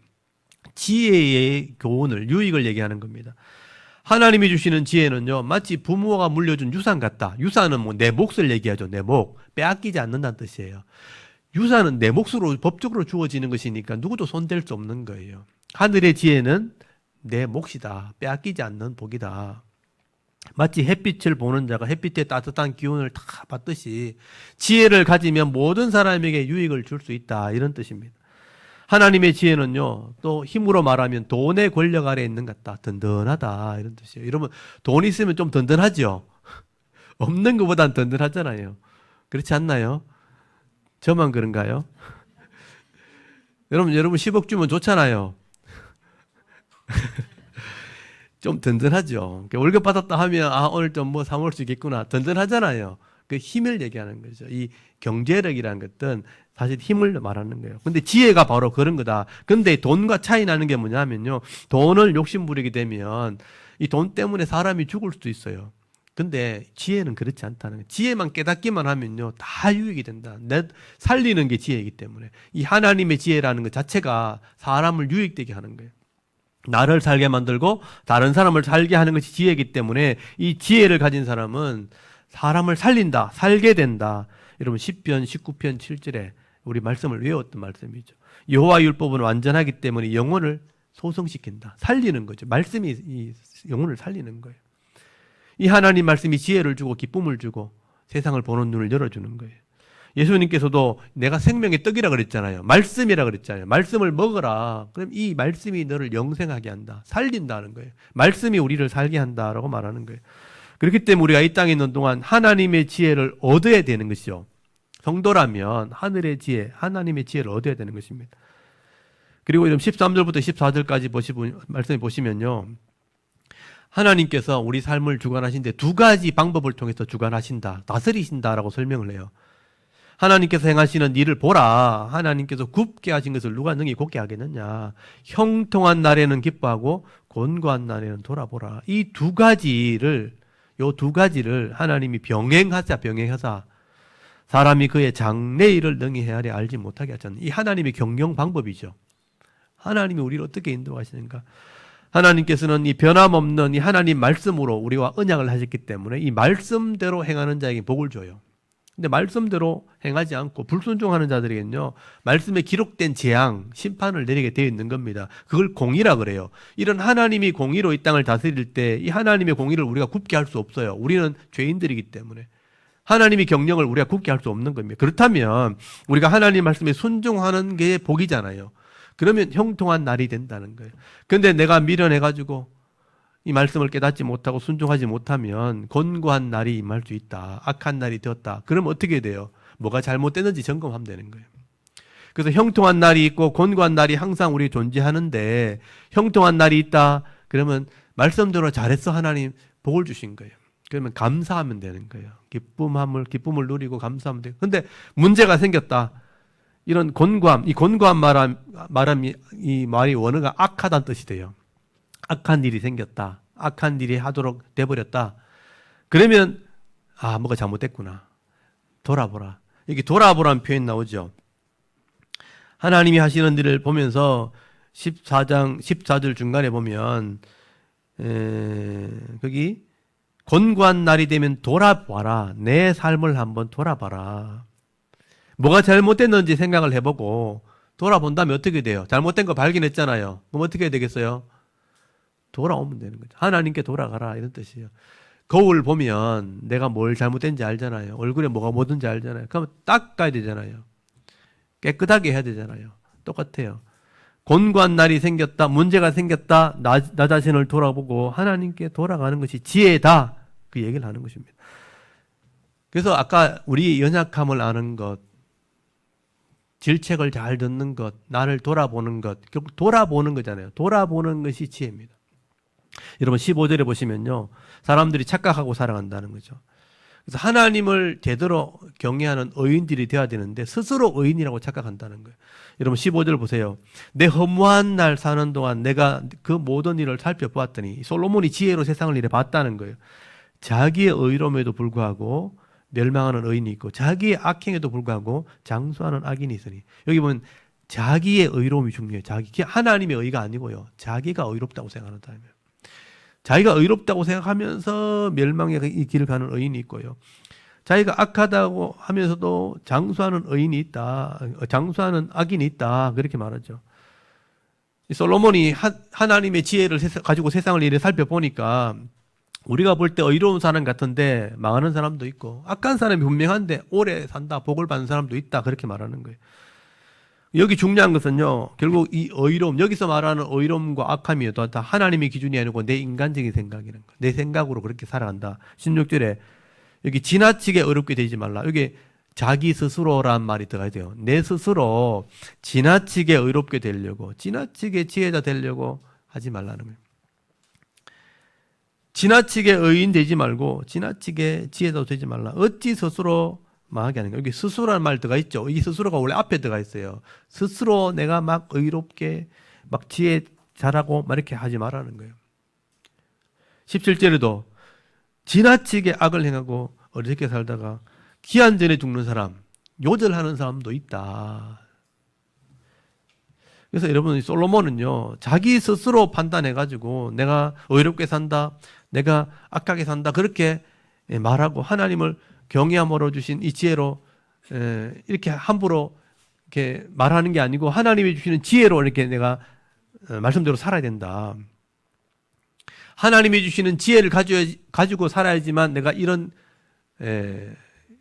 지혜의 교훈을, 유익을 얘기하는 겁니다. 하나님이 주시는 지혜는요, 마치 부모가 물려준 유산 같다. 유산은 뭐 내 몫을 얘기하죠. 내 몫. 빼앗기지 않는다는 뜻이에요. 유산은 내 몫으로 법적으로 주어지는 것이니까 누구도 손댈 수 없는 거예요. 하늘의 지혜는 내 몫이다. 빼앗기지 않는 복이다. 마치 햇빛을 보는 자가 햇빛의 따뜻한 기운을 다 받듯이 지혜를 가지면 모든 사람에게 유익을 줄 수 있다. 이런 뜻입니다. 하나님의 지혜는요, 또 힘으로 말하면 돈의 권력 아래에 있는 것 같다. 든든하다. 이런 뜻이에요. 여러분, 돈 있으면 좀 든든하죠? 없는 것보단 든든하잖아요. 그렇지 않나요? 저만 그런가요? 여러분 10억 주면 좋잖아요. 좀 든든하죠. 월급 받았다 하면, 오늘 좀 뭐 사먹을 수 있겠구나. 든든하잖아요. 그 힘을 얘기하는 거죠. 이 경제력이라는 것은 사실 힘을 말하는 거예요. 근데 지혜가 바로 그런 거다. 근데 돈과 차이 나는 게 뭐냐면요. 돈을 욕심부리게 되면 이 돈 때문에 사람이 죽을 수도 있어요. 근데 지혜는 그렇지 않다는 거예요. 지혜만 깨닫기만 하면요. 다 유익이 된다. 살리는 게 지혜이기 때문에. 이 하나님의 지혜라는 것 자체가 사람을 유익되게 하는 거예요. 나를 살게 만들고 다른 사람을 살게 하는 것이 지혜이기 때문에 이 지혜를 가진 사람은 사람을 살린다, 살게 된다. 여러분 10편, 19편 7절에 우리 말씀을 외웠던 말씀이죠. 여호와 율법은 완전하기 때문에 영혼을 소성시킨다. 살리는 거죠. 말씀이 이 영혼을 살리는 거예요. 이 하나님 말씀이 지혜를 주고 기쁨을 주고 세상을 보는 눈을 열어주는 거예요. 예수님께서도 내가 생명의 떡이라 그랬잖아요. 말씀이라 그랬잖아요. 말씀을 먹어라. 그럼 이 말씀이 너를 영생하게 한다. 살린다는 거예요. 말씀이 우리를 살게 한다라고 말하는 거예요. 그렇기 때문에 우리가 이 땅에 있는 동안 하나님의 지혜를 얻어야 되는 것이죠. 성도라면 하늘의 지혜, 하나님의 지혜를 얻어야 되는 것입니다. 그리고 13절부터 14절까지 말씀해 보시면요. 하나님께서 우리 삶을 주관하신데 두 가지 방법을 통해서 주관하신다. 다스리신다라고 설명을 해요. 하나님께서 행하시는 일을 보라. 하나님께서 굽게 하신 것을 누가 능히 곱게 하겠느냐. 형통한 날에는 기뻐하고 곤고한 날에는 돌아보라. 이 두 가지를 하나님이 병행하사 사람이 그의 장래 일을 능히 헤아려 알지 못하게 하잖아요. 이 하나님의 경영 방법이죠. 하나님이 우리를 어떻게 인도하시는가. 하나님께서는 이 변함없는 이 하나님 말씀으로 우리와 언약을 하셨기 때문에 이 말씀대로 행하는 자에게 복을 줘요. 근데 말씀대로 행하지 않고 불순종하는 자들에게는요, 말씀에 기록된 재앙, 심판을 내리게 되어 있는 겁니다. 그걸 공의라 그래요. 이런 하나님이 공의로 이 땅을 다스릴 때 이 하나님의 공의를 우리가 굽게 할 수 없어요. 우리는 죄인들이기 때문에. 하나님이 경영을 우리가 굽게 할 수 없는 겁니다. 그렇다면 우리가 하나님 말씀에 순종하는 게 복이잖아요. 그러면 형통한 날이 된다는 거예요. 근데 내가 미련해가지고 이 말씀을 깨닫지 못하고 순종하지 못하면 곤고한 날이 임할 수 있다. 악한 날이 되었다. 그러면 어떻게 돼요? 뭐가 잘못됐는지 점검하면 되는 거예요. 그래서 형통한 날이 있고 곤고한 날이 항상 우리 존재하는데, 형통한 날이 있다. 그러면 말씀대로 잘했어. 하나님 복을 주신 거예요. 그러면 감사하면 되는 거예요. 기쁨을 누리고 감사하면 돼요. 근데 문제가 생겼다. 이런 곤고함, 이 곤고한 말함이, 이 말이 원어가 악하다는 뜻이 돼요. 악한 일이 생겼다. 악한 일이 하도록 돼버렸다. 그러면 뭐가 잘못됐구나. 돌아보라. 여기 돌아보라는 표현 나오죠. 하나님이 하시는 일을 보면서 14장 14절 중간에 보면 거기 곤고한 날이 되면 돌아봐라. 내 삶을 한번 돌아봐라. 뭐가 잘못됐는지 생각을 해보고 돌아본다면 어떻게 돼요? 잘못된 거 발견했잖아요. 그럼 어떻게 해야 되겠어요? 돌아오면 되는 거죠. 하나님께 돌아가라 이런 뜻이에요. 거울 보면 내가 뭘 잘못된지 알잖아요. 얼굴에 뭐가 묻은지 알잖아요. 그러면 닦아야 되잖아요. 깨끗하게 해야 되잖아요. 똑같아요. 곤고한 날이 생겼다, 문제가 생겼다, 나 자신을 돌아보고 하나님께 돌아가는 것이 지혜다. 그 얘기를 하는 것입니다. 그래서 아까 우리 연약함을 아는 것, 질책을 잘 듣는 것, 나를 돌아보는 것, 결국 돌아보는 거잖아요. 돌아보는 것이 지혜입니다. 여러분 15절에 보시면요, 사람들이 착각하고 살아간다는 거죠. 그래서 하나님을 제대로 경외하는 의인들이 되어야 되는데 스스로 의인이라고 착각한다는 거예요. 여러분 15절 보세요. 내 허무한 날 사는 동안 내가 그 모든 일을 살펴보았더니, 솔로몬이 지혜로 세상을 일해 봤다는 거예요. 자기의 의로움에도 불구하고 멸망하는 의인이 있고 자기의 악행에도 불구하고 장수하는 악인이 있으니, 여기 보면 자기의 의로움이 중요해요. 하나님의 의가 아니고요, 자기가 의롭다고 생각한다면, 자기가 의롭다고 생각하면서 멸망의 이 길을 가는 의인이 있고요, 자기가 악하다고 하면서도 장수하는 의인이 있다, 장수하는 악인이 있다, 그렇게 말하죠. 솔로몬이 하나님의 지혜를 가지고 세상을 이렇게 살펴보니까 우리가 볼 때 의로운 사람 같은데 망하는 사람도 있고, 악한 사람이 분명한데 오래 산다, 복을 받는 사람도 있다, 그렇게 말하는 거예요. 여기 중요한 것은요, 결국 이 의로움, 여기서 말하는 의로움과 악함이어도 다 하나님의 기준이 아니고 내 인간적인 생각이라는 거예요. 내 생각으로 그렇게 살아간다. 16절에 여기 지나치게 의롭게 되지 말라. 여기 자기 스스로란 말이 들어가야 돼요. 내 스스로 지나치게 의롭게 되려고, 지나치게 지혜자 되려고 하지 말라는 거예요. 지나치게 의인 되지 말고 지나치게 지혜자 되지 말라. 어찌 스스로 망하게 하는 거예요. 여기 스스로라는 말 들어가 있죠. 이 스스로가 원래 앞에 들어가 있어요. 스스로 내가 막 의롭게 막 지혜 잘하고 막 이렇게 하지 말라는 거예요. 17절에도 지나치게 악을 행하고 어리석게 살다가 기한 전에 죽는 사람, 요절하는 사람도 있다. 그래서 여러분, 솔로몬은요, 자기 스스로 판단해가지고 내가 의롭게 산다, 내가 악하게 산다, 그렇게 말하고 하나님을 경외함으로 주신 이 지혜로 이렇게 함부로 이렇게 말하는 게 아니고 하나님이 주시는 지혜로 이렇게 내가 말씀대로 살아야 된다. 하나님이 주시는 지혜를 가지고 살아야지만 내가 이런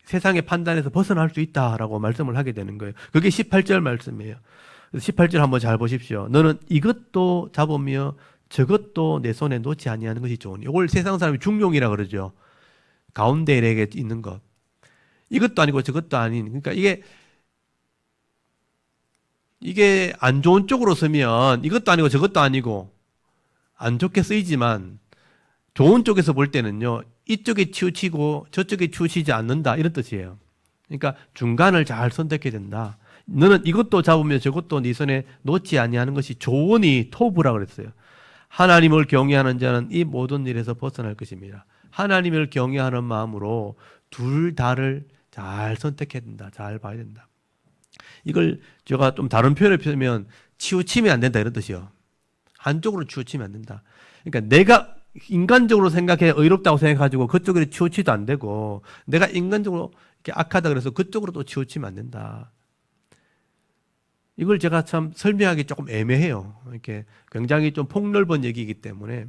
세상의 판단에서 벗어날 수 있다라고 말씀을 하게 되는 거예요. 그게 18절 말씀이에요. 18절 한번 잘 보십시오. 너는 이것도 잡으며 저것도 내 손에 놓지 아니하는 것이 좋으니. 이걸 세상 사람이 중용이라 그러죠. 가운데 이렇게 있는 것. 이것도 아니고 저것도 아닌. 그러니까 이게 안 좋은 쪽으로 쓰면 이것도 아니고 저것도 아니고 안 좋게 쓰이지만, 좋은 쪽에서 볼 때는요, 이쪽에 치우치고 저쪽에 치우치지 않는다, 이런 뜻이에요. 그러니까 중간을 잘 선택해야 된다. 너는 이것도 잡으면 저것도 네 손에 놓지 아니하는 것이 좋으니, 토부라 그랬어요. 하나님을 경외하는 자는 이 모든 일에서 벗어날 것입니다. 하나님을 경외하는 마음으로 둘 다를 잘 선택해야 된다. 잘 봐야 된다. 이걸 제가 좀 다른 표현을 펴면 치우치면 안 된다, 이런 뜻이요. 한쪽으로 치우치면 안 된다. 그러니까 내가 인간적으로 생각해 의롭다고 생각해가지고 그쪽으로 치우치도 안 되고, 내가 인간적으로 이렇게 악하다 그래서 그쪽으로 또 치우치면 안 된다. 이걸 제가 참 설명하기 조금 애매해요. 이렇게 굉장히 좀 폭넓은 얘기이기 때문에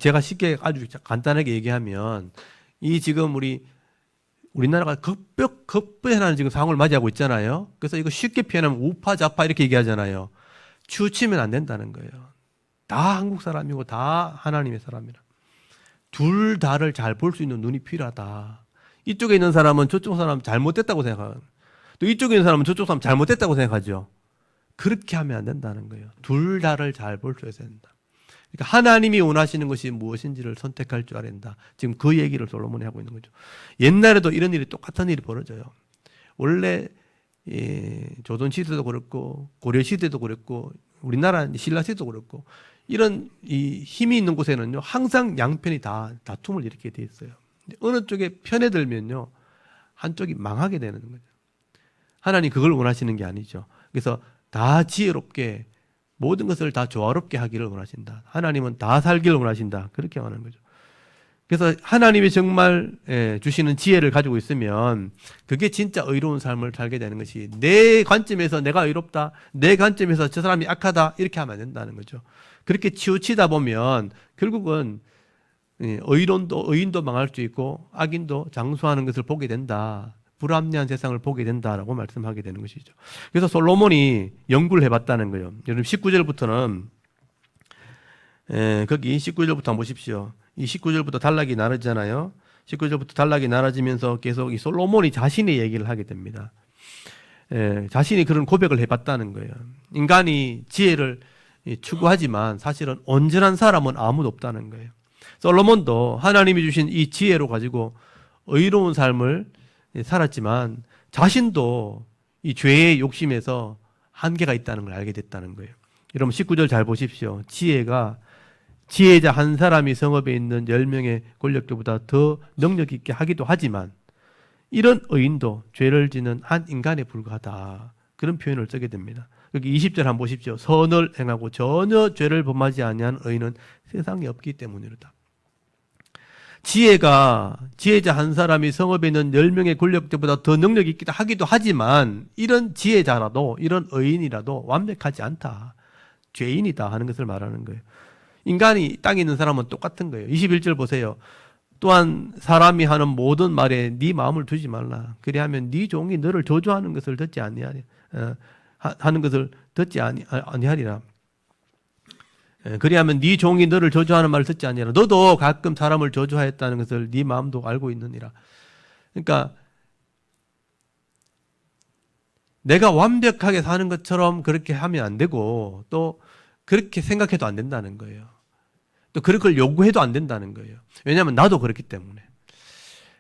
제가 쉽게 아주 간단하게 얘기하면, 이 지금 우리나라가 급변하는 지금 상황을 맞이하고 있잖아요. 그래서 이거 쉽게 표현하면 우파 좌파 이렇게 얘기하잖아요. 치우치면 안 된다는 거예요. 다 한국 사람이고 다 하나님의 사람이라. 둘 다를 잘 볼 수 있는 눈이 필요하다. 이쪽에 있는 사람은 저쪽 사람 잘못됐다고 생각하고, 또 이쪽에 있는 사람은 저쪽 사람 잘못됐다고 생각하죠. 그렇게 하면 안 된다는 거예요. 둘 다를 잘 볼 수 있어야 된다. 그러니까 하나님이 원하시는 것이 무엇인지를 선택할 줄 알아야 된다. 지금 그 얘기를 솔로몬이 하고 있는 거죠. 옛날에도 이런 일이, 똑같은 일이 벌어져요. 원래 조선 시대도 그렇고 고려 시대도 그렇고 우리나라 신라 시대도 그렇고, 이런 이 힘이 있는 곳에는요 항상 양편이 다 다툼을 일으키게 돼 있어요. 어느 쪽에 편에 들면요 한쪽이 망하게 되는 거죠. 하나님 그걸 원하시는 게 아니죠. 그래서 다 지혜롭게 모든 것을 다 조화롭게 하기를 원하신다. 하나님은 다 살기를 원하신다. 그렇게 말하는 거죠. 그래서 하나님이 정말 주시는 지혜를 가지고 있으면 그게 진짜 의로운 삶을 살게 되는 것이, 내 관점에서 내가 의롭다, 내 관점에서 저 사람이 악하다 이렇게 하면 안 된다는 거죠. 그렇게 치우치다 보면 결국은 의인도 망할 수 있고 악인도 장수하는 것을 보게 된다. 불합리한 세상을 보게 된다라고 말씀하게 되는 것이죠. 그래서 솔로몬이 연구를 해봤다는 거예요. 여러분 19절부터는 거기 19절부터 한번 보십시오. 이 19절부터 단락이 나눠지잖아요. 19절부터 단락이 나눠지면서 계속 이 솔로몬이 자신의 얘기를 하게 됩니다. 자신이 그런 고백을 해봤다는 거예요. 인간이 지혜를 추구하지만 사실은 온전한 사람은 아무도 없다는 거예요. 솔로몬도 하나님이 주신 이 지혜로 가지고 의로운 삶을 살았지만 자신도 이 죄의 욕심에서 한계가 있다는 걸 알게 됐다는 거예요. 여러분 19절 잘 보십시오. 지혜자 한 사람이 성읍에 있는 10명의 권력들보다 더 능력 있게 하기도 하지만 이런 의인도 죄를 지는 한 인간에 불과하다. 그런 표현을 쓰게 됩니다. 여기 20절 한번 보십시오. 선을 행하고 전혀 죄를 범하지 아니한 의인은 세상에 없기 때문이로다. 지혜자 한 사람이 성읍에 있는 10명의 권력들보다 더 능력 있기도 하기도 하지만 이런 지혜자라도, 이런 의인이라도 완벽하지 않다. 죄인이다 하는 것을 말하는 거예요. 인간이 땅에 있는 사람은 똑같은 거예요. 21절 보세요. 또한 사람이 하는 모든 말에 네 마음을 두지 말라. 그리하면 네 종이 너를 저주하는 것을 듣지 아니하리, 하는 것을 듣지 아니하리라. 그리하면 네 종이 너를 저주하는 말을 듣지 아니하라. 너도 가끔 사람을 저주하였다는 것을 네 마음도 알고 있느니라. 그러니까 내가 완벽하게 사는 것처럼 그렇게 하면 안 되고, 또 그렇게 생각해도 안 된다는 거예요. 또 그걸 요구해도 안 된다는 거예요. 왜냐하면 나도 그렇기 때문에.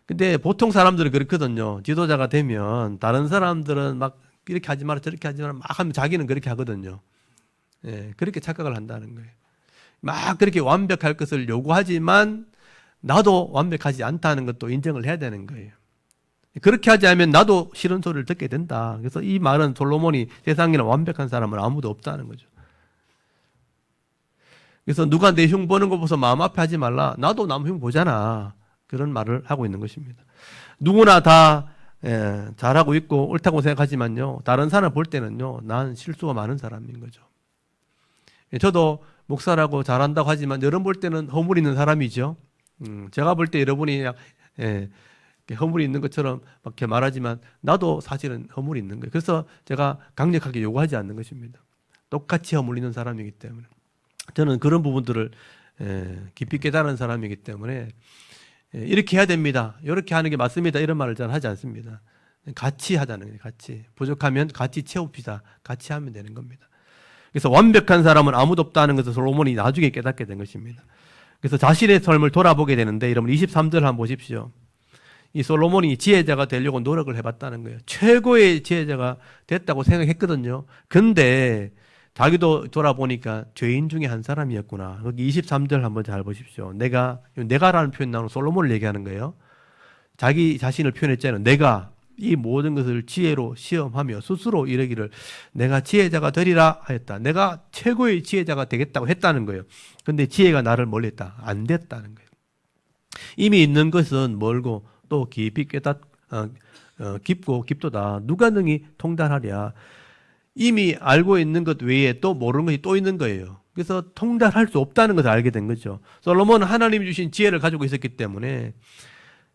근데 보통 사람들은 그렇거든요. 지도자가 되면 다른 사람들은 막 이렇게 하지 마라 저렇게 하지 마라 막 하면 자기는 그렇게 하거든요. 그렇게 착각을 한다는 거예요. 막 그렇게 완벽할 것을 요구하지만 나도 완벽하지 않다는 것도 인정을 해야 되는 거예요. 그렇게 하지 않으면 나도 싫은 소리를 듣게 된다. 그래서 이 말은 솔로몬이 세상에는 완벽한 사람은 아무도 없다는 거죠. 그래서 누가 내 흉 보는 거 보고서 마음 아파하지 말라. 나도 남 흉 보잖아. 그런 말을 하고 있는 것입니다. 누구나 다 잘하고 있고 옳다고 생각하지만요, 다른 사람 볼 때는요, 난 실수가 많은 사람인 거죠. 저도 목사라고 잘한다고 하지만 여러분 볼 때는 허물이 있는 사람이죠. 제가 볼 때 여러분이 허물이 있는 것처럼 막 이렇게 말하지만 나도 사실은 허물이 있는 거예요. 그래서 제가 강력하게 요구하지 않는 것입니다. 똑같이 허물 있는 사람이기 때문에. 저는 그런 부분들을 깊이 깨달은 사람이기 때문에 이렇게 해야 됩니다, 이렇게 하는 게 맞습니다, 이런 말을 잘 하지 않습니다. 같이 하자는 거예요. 같이. 부족하면 같이 채웁시다. 같이 하면 되는 겁니다. 그래서 완벽한 사람은 아무도 없다는 것을 솔로몬이 나중에 깨닫게 된 것입니다. 그래서 자신의 삶을 돌아보게 되는데, 여러분 23절 한번 보십시오. 이 솔로몬이 지혜자가 되려고 노력을 해봤다는 거예요. 최고의 지혜자가 됐다고 생각했거든요. 근데 자기도 돌아보니까 죄인 중에 한 사람이었구나. 거기 23절 한번 잘 보십시오. 내가라는 표현 나오는 솔로몬을 얘기하는 거예요. 자기 자신을 표현했잖아요. 내가 이 모든 것을 지혜로 시험하며 스스로 이르기를 내가 지혜자가 되리라 하였다. 내가 최고의 지혜자가 되겠다고 했다는 거예요. 근데 지혜가 나를 몰렸다. 안 됐다는 거예요. 이미 있는 것은 멀고 또 깊이 깊고 깊도다. 누가 능히 통달하랴. 이미 알고 있는 것 외에 또 모르는 것이 또 있는 거예요. 그래서 통달할 수 없다는 것을 알게 된 거죠. 솔로몬은 하나님이 주신 지혜를 가지고 있었기 때문에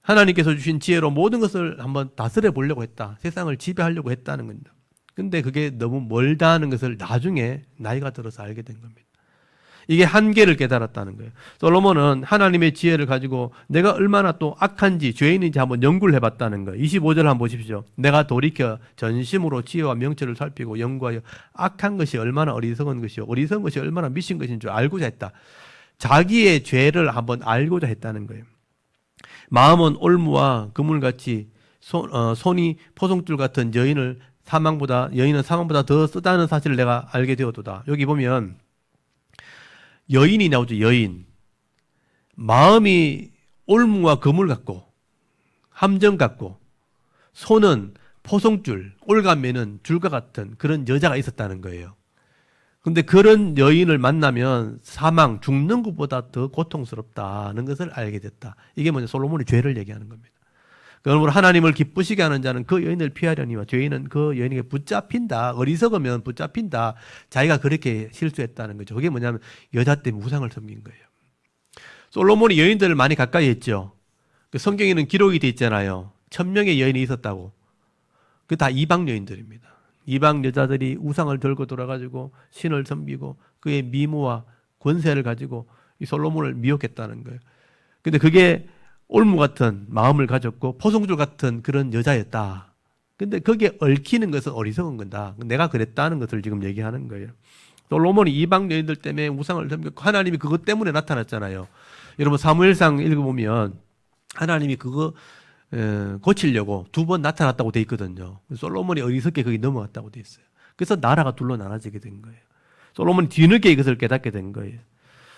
하나님께서 주신 지혜로 모든 것을 한번 다스려 보려고 했다. 세상을 지배하려고 했다는 겁니다. 근데 그게 너무 멀다는 것을 나중에 나이가 들어서 알게 된 겁니다. 이게 한계를 깨달았다는 거예요. 솔로몬은 하나님의 지혜를 가지고 내가 얼마나 또 악한지 죄인인지 한번 연구를 해봤다는 거예요. 25절 한번 보십시오. 내가 돌이켜 전심으로 지혜와 명철을 살피고 연구하여 악한 것이 얼마나 어리석은 것이요 어리석은 것이 얼마나 미친 것인 줄 알고자 했다. 자기의 죄를 한번 알고자 했다는 거예요. 마음은 올무와 그물같이 손이 포송줄 같은 여인은 사망보다 더 쓰다는 사실을 내가 알게 되었도다. 여기 보면 여인이 나오죠. 여인. 마음이 올무와 그물 같고 함정 같고 손은 포송줄, 올가매는 줄과 같은 그런 여자가 있었다는 거예요. 근데 그런 여인을 만나면 사망, 죽는 것보다 더 고통스럽다는 것을 알게 됐다. 이게 뭐냐? 솔로몬이 죄를 얘기하는 겁니다. 그러므로 하나님을 기쁘시게 하는 자는 그 여인을 피하려니와 죄인은 그 여인에게 붙잡힌다. 어리석으면 붙잡힌다. 자기가 그렇게 실수했다는 거죠. 그게 뭐냐면 여자 때문에 우상을 섬긴 거예요. 솔로몬이 여인들을 많이 가까이 했죠. 성경에는 기록이 돼 있잖아요. 1000명의 여인이 있었다고. 그 다 이방 여인들입니다. 이방 여자들이 우상을 들고 돌아가지고 신을 섬기고 그의 미모와 권세를 가지고 이 솔로몬을 미혹했다는 거예요. 근데 그게 올무 같은 마음을 가졌고 포송줄 같은 그런 여자였다. 근데 거기에 얽히는 것은 어리석은 거다. 내가 그랬다는 것을 지금 얘기하는 거예요. 솔로몬이 이방 여인들 때문에 우상을 섬겼고 하나님이 그것 때문에 나타났잖아요. 여러분 사무엘상 읽어보면 하나님이 그거 고치려고 2번 나타났다고 돼 있거든요. 솔로몬이 어리석게 거기 넘어갔다고 돼 있어요. 그래서 나라가 둘로 나눠지게 된 거예요. 솔로몬이 뒤늦게 이것을 깨닫게 된 거예요.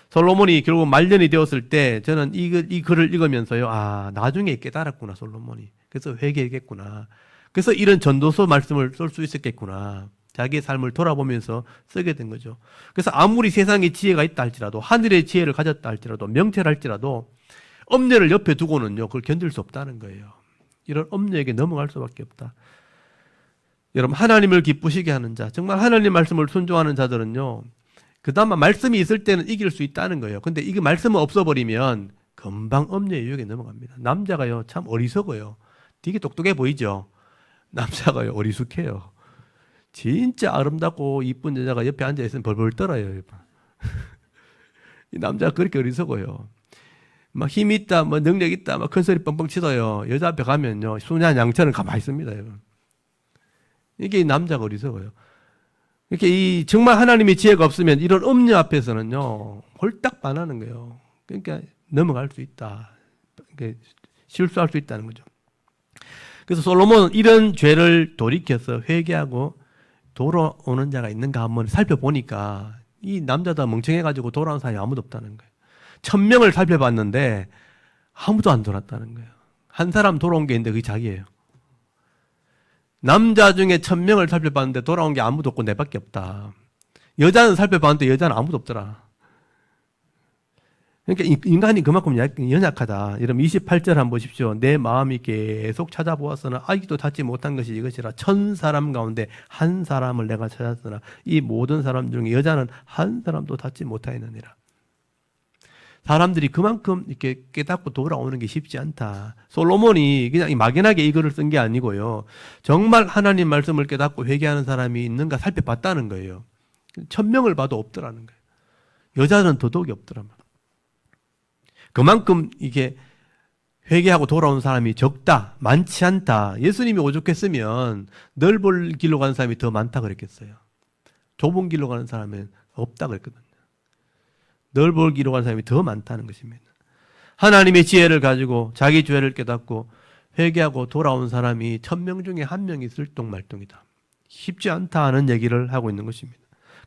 솔로몬이 결국 말년이 되었을 때 저는 이 글을 읽으면서요. 아, 나중에 깨달았구나, 솔로몬이. 그래서 회개했겠구나. 그래서 이런 전도서 말씀을 쓸 수 있었겠구나. 자기의 삶을 돌아보면서 쓰게 된 거죠. 그래서 아무리 세상에 지혜가 있다 할지라도 하늘의 지혜를 가졌다 할지라도 명철할지라도 엄녀를 옆에 두고는요, 그걸 견딜 수 없다는 거예요. 이런 엄녀에게 넘어갈 수밖에 없다. 여러분, 하나님을 기쁘시게 하는 자, 정말 하나님 말씀을 순종하는 자들은요, 그나마 말씀이 있을 때는 이길 수 있다는 거예요. 근데 이게 말씀은 없어버리면 금방 엄녀의 유혹에 넘어갑니다. 남자가요, 참 어리석어요. 되게 똑똑해 보이죠? 남자가요, 어리숙해요. 진짜 아름답고 이쁜 여자가 옆에 앉아있으면 벌벌 떨어요. 이 남자가 그렇게 어리석어요. 막 힘 있다, 뭐 능력 있다, 막 큰 소리 뻥뻥 치더요. 여자 앞에 가면요, 수냐 양처럼 가만히 있습니다. 여러분. 이게 남자가 어리석어요. 이렇게 정말 하나님의 지혜가 없으면 이런 엄녀 앞에서는요, 홀딱 반하는 거예요. 그러니까 넘어갈 수 있다. 그러니까 실수할 수 있다는 거죠. 그래서 솔로몬은 이런 죄를 돌이켜서 회개하고 돌아오는 자가 있는가 한번 살펴보니까 이 남자도 멍청해가지고 돌아온 사람이 아무도 없다는 거예요. 1000명을 살펴봤는데 아무도 안 돌았다는 거예요. 한 사람 돌아온 게 있는데 그게 자기예요. 남자 중에 1000명을 살펴봤는데 돌아온 게 아무도 없고 내밖에 없다. 여자는 살펴봤는데 여자는 아무도 없더라. 그러니까 인간이 그만큼 연약하다. 여러분 28절 한번 보십시오. 내 마음이 계속 찾아보았으나 아직도 닿지 못한 것이 이것이라. 1000사람 가운데 한 사람을 내가 찾았으나 이 모든 사람 중에 여자는 한 사람도 닿지 못하였느니라. 사람들이 그만큼 이렇게 깨닫고 돌아오는 게 쉽지 않다. 솔로몬이 그냥 막연하게 이 글을 쓴 게 아니고요. 정말 하나님 말씀을 깨닫고 회개하는 사람이 있는가 살펴봤다는 거예요. 1000명을 봐도 없더라는 거예요. 여자는 더더욱이 없더란 말이에요. 그만큼 이게 회개하고 돌아온 사람이 적다, 많지 않다. 예수님이 오죽했으면 넓은 길로 가는 사람이 더 많다 그랬겠어요. 좁은 길로 가는 사람은 없다 그랬거든요. 넓은 길로 가는 사람이 더 많다는 것입니다. 하나님의 지혜를 가지고 자기 죄를 깨닫고 회개하고 돌아온 사람이 1000명 중에 1명이 쓸똥말똥이다. 쉽지 않다 하는 얘기를 하고 있는 것입니다.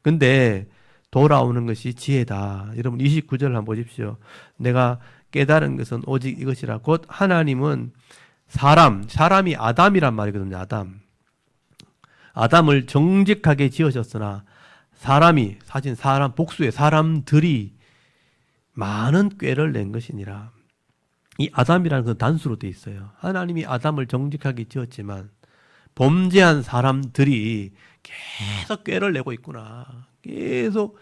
근데 돌아오는 것이 지혜다. 여러분 29절 한번 보십시오. 내가 깨달은 것은 오직 이것이라. 곧 하나님은 사람이 아담이란 말이거든요. 아담을 정직하게 지으셨으나 사람이 사람 복수의 사람들이 많은 꾀를 낸 것이니라. 이 아담이라는 건 단수로 돼 있어요. 하나님이 아담을 정직하게 지었지만 범죄한 사람들이 계속 꾀를 내고 있구나. 계속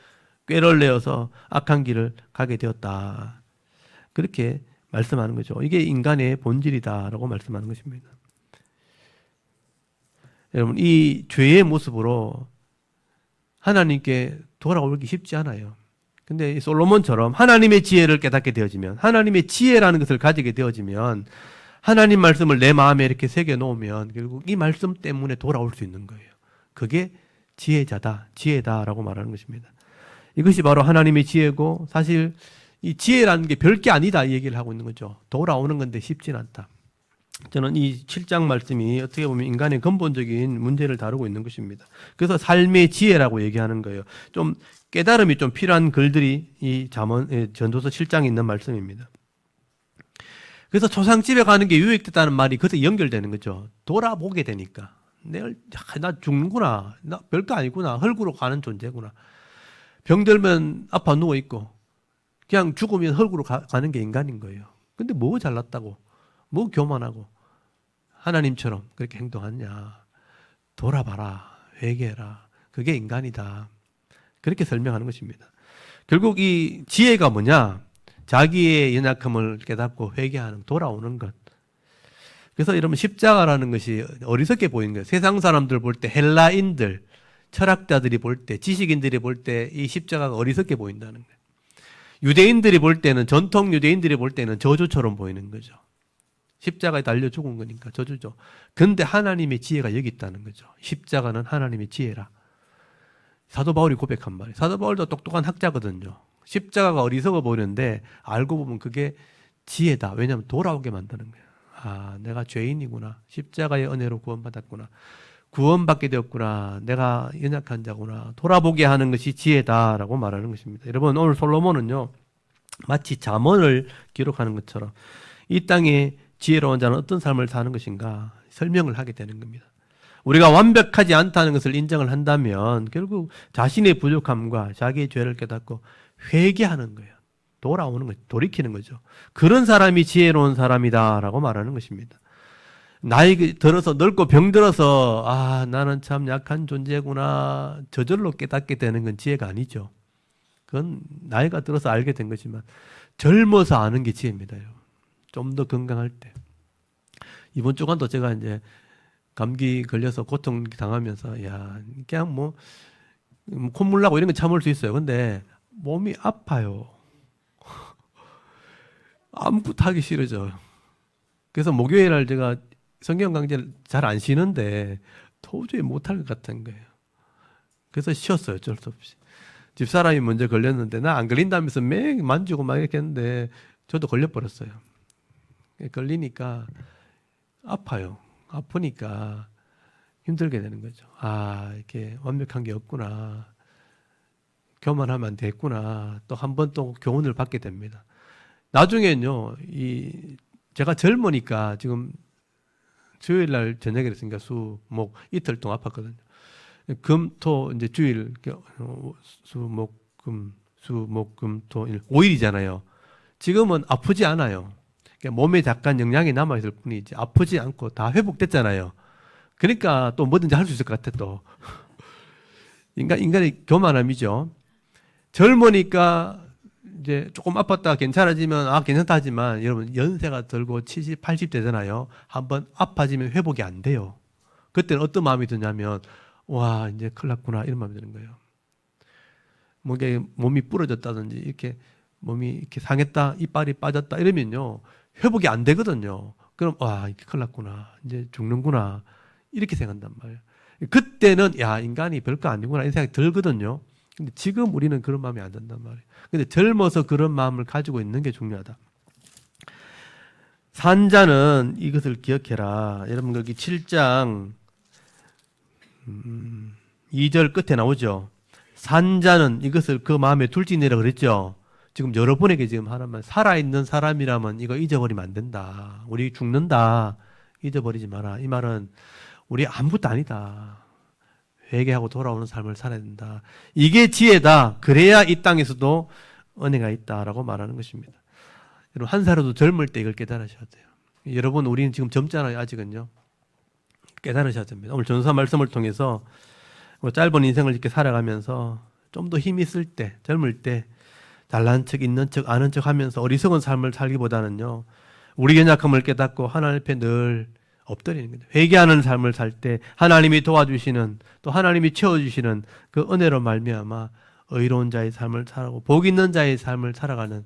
꾀를 내어서 악한 길을 가게 되었다. 그렇게 말씀하는 거죠. 이게 인간의 본질이다라고 말씀하는 것입니다. 여러분, 이 죄의 모습으로 하나님께 돌아오기 쉽지 않아요. 근데 솔로몬처럼 하나님의 지혜를 깨닫게 되어지면, 하나님의 지혜라는 것을 가지게 되어지면, 하나님 말씀을 내 마음에 이렇게 새겨놓으면 결국 이 말씀 때문에 돌아올 수 있는 거예요. 그게 지혜다라고 말하는 것입니다. 이것이 바로 하나님의 지혜고, 사실 이 지혜라는 게 별게 아니다 이 얘기를 하고 있는 거죠. 돌아오는 건데 쉽진 않다. 저는 이 7장 말씀이 어떻게 보면 인간의 근본적인 문제를 다루고 있는 것입니다. 그래서 삶의 지혜라고 얘기하는 거예요. 좀 깨달음이 좀 필요한 글들이 이 전도서 7장에 있는 말씀입니다. 그래서 초상집에 가는 게 유익됐다는 말이 그것에 연결되는 거죠. 돌아보게 되니까. 나 죽는구나. 나 별거 아니구나. 흙으로 가는 존재구나. 병들면 아파 누워있고 그냥 죽으면 흙으로 가는 게 인간인 거예요. 근데 뭐 잘났다고, 뭐 교만하고 하나님처럼 그렇게 행동하냐. 돌아봐라. 회개해라. 그게 인간이다. 그렇게 설명하는 것입니다. 결국 이 지혜가 뭐냐? 자기의 연약함을 깨닫고 회개하는, 돌아오는 것. 그래서 여러분 십자가라는 것이 어리석게 보이는 거예요. 세상 사람들 볼 때, 헬라인들, 철학자들이 볼 때, 지식인들이 볼 때 이 십자가가 어리석게 보인다는 거예요. 유대인들이 볼 때는, 전통 유대인들이 볼 때는 저주처럼 보이는 거죠. 십자가에 달려 죽은 거니까 저주죠. 근데 하나님의 지혜가 여기 있다는 거죠. 십자가는 하나님의 지혜라. 사도 바울이 고백한 말이에요. 사도 바울도 똑똑한 학자거든요. 십자가가 어리석어 보이는데 알고 보면 그게 지혜다. 왜냐하면 돌아오게 만드는 거예요. 아, 내가 죄인이구나. 십자가의 은혜로 구원받았구나. 구원받게 되었구나. 내가 연약한 자구나. 돌아보게 하는 것이 지혜다라고 말하는 것입니다. 여러분, 오늘 솔로몬은요, 마치 잠언을 기록하는 것처럼 이 땅에 지혜로운 자는 어떤 삶을 사는 것인가 설명을 하게 되는 겁니다. 우리가 완벽하지 않다는 것을 인정을 한다면 결국 자신의 부족함과 자기의 죄를 깨닫고 회개하는 거예요. 돌아오는 거죠. 돌이키는 거죠. 그런 사람이 지혜로운 사람이다라고 말하는 것입니다. 나이 들어서 늙고 병들어서 나는 참 약한 존재구나 저절로 깨닫게 되는 건 지혜가 아니죠. 그건 나이가 들어서 알게 된 거지만 젊어서 아는 게 지혜입니다. 좀 더 건강할 때. 이번 주간도 제가 이제 감기 걸려서 고통 당하면서 그냥 콧물 나고 이런 건 참을 수 있어요. 근데 몸이 아파요. 아무것도 하기 싫어져. 그래서 목요일 날 제가 성경 강좌를 잘 안 쉬는데 도저히 못할 것 같은 거예요. 그래서 쉬었어요. 어쩔 수 없이. 집사람이 먼저 걸렸는데 나 안 걸린다면서 매 만지고 막 이렇게 했는데 저도 걸려버렸어요. 걸리니까 아파요. 아프니까 힘들게 되는 거죠. 이렇게 완벽한 게 없구나. 교만하면 안 됐구나. 또 한 번 또 교훈을 받게 됩니다. 나중에는요, 제가 젊으니까 지금 주일 날 저녁에 했으니까 수, 목 이틀 동안 아팠거든요. 금, 토, 이제 주일, 수, 목, 금, 토, 일, 5일이잖아요. 지금은 아프지 않아요. 몸에 잠깐 영양이 남아있을 뿐이지 아프지 않고 다 회복됐잖아요. 그러니까 또 뭐든지 할 수 있을 것 같아 또. 인간의 교만함이죠. 젊으니까 이제 조금 아팠다가 괜찮아지면 괜찮다 하지만 여러분 연세가 들고 70, 80 되잖아요. 한번 아파지면 회복이 안 돼요. 그때는 어떤 마음이 드냐면 이제 큰일 났구나 이런 마음이 드는 거예요. 몸이 부러졌다든지 이렇게 몸이 이렇게 상했다, 이빨이 빠졌다 이러면요. 회복이 안 되거든요. 그럼 이렇게 큰일 났구나. 이제 죽는구나. 이렇게 생각한단 말이에요. 그때는 인간이 별거 아니구나 이런 생각이 들거든요. 근데 지금 우리는 그런 마음이 안 든단 말이에요. 근데 젊어서 그런 마음을 가지고 있는 게 중요하다. 산자는 이것을 기억해라. 여러분 여기 7장 2절 끝에 나오죠. 산자는 이것을 그 마음에 둘지니라 그랬죠. 지금 여러분에게 지금 하나만 살아있는 사람이라면 이거 잊어버리면 안 된다. 우리 죽는다. 잊어버리지 마라. 이 말은 우리 아무것도 아니다. 회개하고 돌아오는 삶을 살아야 된다. 이게 지혜다. 그래야 이 땅에서도 은혜가 있다라고 말하는 것입니다. 여러분, 한 살이라도 젊을 때 이걸 깨달으셔야 돼요. 여러분, 우리는 지금 젊잖아요. 아직은요. 깨달으셔야 됩니다. 오늘 전도사 말씀을 통해서 짧은 인생을 이렇게 살아가면서 좀 더 힘이 있을 때, 젊을 때 잘난 척, 있는 척, 아는 척 하면서 어리석은 삶을 살기보다는요, 우리 연약함을 깨닫고 하나님 앞에 늘 엎드리는 거예요. 회개하는 삶을 살 때 하나님이 도와주시는, 또 하나님이 채워주시는 그 은혜로 말미암아 의로운 자의 삶을 살아가고 복 있는 자의 삶을 살아가는,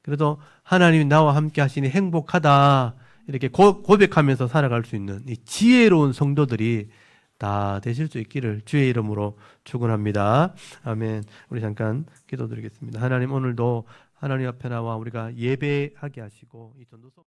그래도 하나님이 나와 함께 하시니 행복하다 이렇게 고백하면서 살아갈 수 있는 이 지혜로운 성도들이 다 되실 수 있기를 주의 이름으로 축원합니다. 아멘. 우리 잠깐 기도드리겠습니다. 하나님, 오늘도 하나님 앞에 나와 우리가 예배하게 하시고 이 전도서